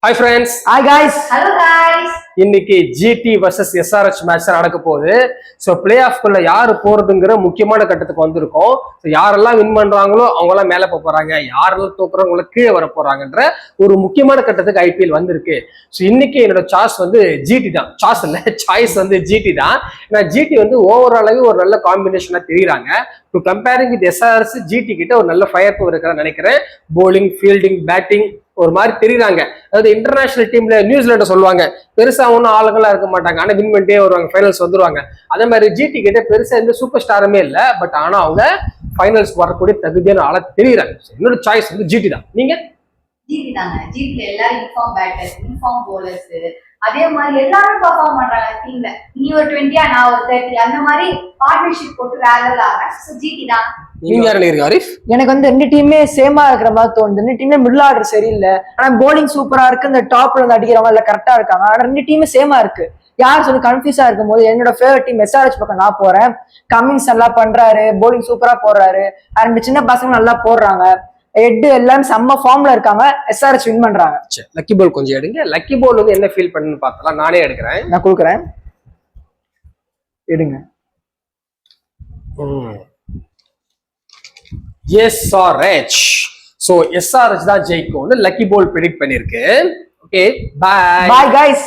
Hi friends. Hi guys. Hello guys. இன்னைக்கு GT versus SRH match நடக்க போகுது. So play ஆஃப்குள்ள யாரு போறதுங்கிற முக்கியமான கட்டத்துக்கு வந்திருக்கோம். ஸோ யாரெல்லாம் வின் பண்றாங்களோ அவங்க எல்லாம் மேல போறாங்க, யாரெல்லாம் தோக்குறவங்கள கீழே வர போறாங்கன்ற ஒரு முக்கியமான கட்டத்துக்கு ஐபிஎல் வந்திருக்கு. ஸோ இன்னைக்கு என்னோட சாய்ஸ் வந்து ஜிடி தான். சாய்ஸ் இல்ல, சாய்ஸ் வந்து ஜிடி தான். ஏன்னா ஜிடி வந்து ஓவராலாவே ஒரு நல்ல காம்பினேஷனா தெரியுறாங்க. To comparing with SRS, GT கிட்ட ஒரு நல்ல ஃபயர் பவர் இருக்கிற நினைக்கிறேன். போலிங், ஃபீல்டிங், பேட்டிங் ஒரு மாதிரி தெரியுறாங்க. அதாவது இன்டர்நேஷனல் டீம்ல நியூசிலாண்ட சொல்லுவாங்க பெருசா ஒன்றும் ஆளுங்களாம் இருக்க மாட்டாங்க, ஆனா வின் பண்ணிட்டே வருவாங்க, ஃபைனல்ஸ் வந்துருவாங்க. அதே மாதிரி ஜிடி கிட்ட பெருசா எந்த சூப்பர் ஸ்டாருமே இல்லை, பட் ஆனா அவங்க ஃபைனல்ஸ் வரக்கூடிய தகுதியான ஆளா தெரியுறாங்க. என்னோட சாய்ஸ் வந்து ஜிடி தான். நீங்க? ஜிடி தாங்க. ஜிடி எல்லாரும் இன்ஃபார்ம் பேட்டர்ஸ், இன்ஃபார்ம் போலர்ஸ், அதே மாதிரி எல்லாரும் பர்ஃபார்ம் பண்றாங்க டீம்ல. நீ ஒரு 20 நான் ஒரு 30 அந்த மாதிரி பார்ட்னர்ஷிப் போட்டு வேற லெவல் ஆறாங்க. சோ ஜிடி தான். நீங்க யார் நினைக்கிறீங்க ஆரிஃப்? எனக்கு வந்து ரெண்டு டீமே சேமா இருக்கிற மாதிரி தோணுது. ரெண்டு டீமே மிடில் ஆர்டர் சரியில்லை, ஆனா போலிங் சூப்பரா இருக்கு. இந்த டாப்ல வந்து அடிக்கிறவங்க எல்லாம் கரெக்டா இருக்காங்க. ஆனா ரெண்டு டீமே சேமா இருக்கு. யார் சொல்லி கன்ஃபியூஸா இருக்கும் போது என்னோட ஃபேவரட் டீம் எஸ்ஆர்ஹெச் பக்கம் நான் போறேன். கமின்ஸ் நல்லா பண்றாரு, போலிங் சூப்பரா போடுறாரு, ரெண்டு சின்ன பசங்க நல்லா போடுறாங்க, ஹெட் எல்லாரும் செம்ம ஃபார்ம்ல இருக்காங்க. எஸ்ஆர்ஹெச் வின் பண்றாங்க. லக்கி பால் கொஞ்சம் எடுங்க. லக்கி பால் வந்து என்ன ஃபீல் பண்ணுன்னு பார்த்தலாம். நானே எடுக்கிறேன், நான் கொடுக்குறேன், எடுங்க. எஸ்ஆர்ஹெச். சோ எஸ்ஆர்ஹெச் தான் ஜெயிக்கும்னு லக்கி பால் ப்ரெடிக்ட் பண்ணிருக்கு. Okay, bye bye guys.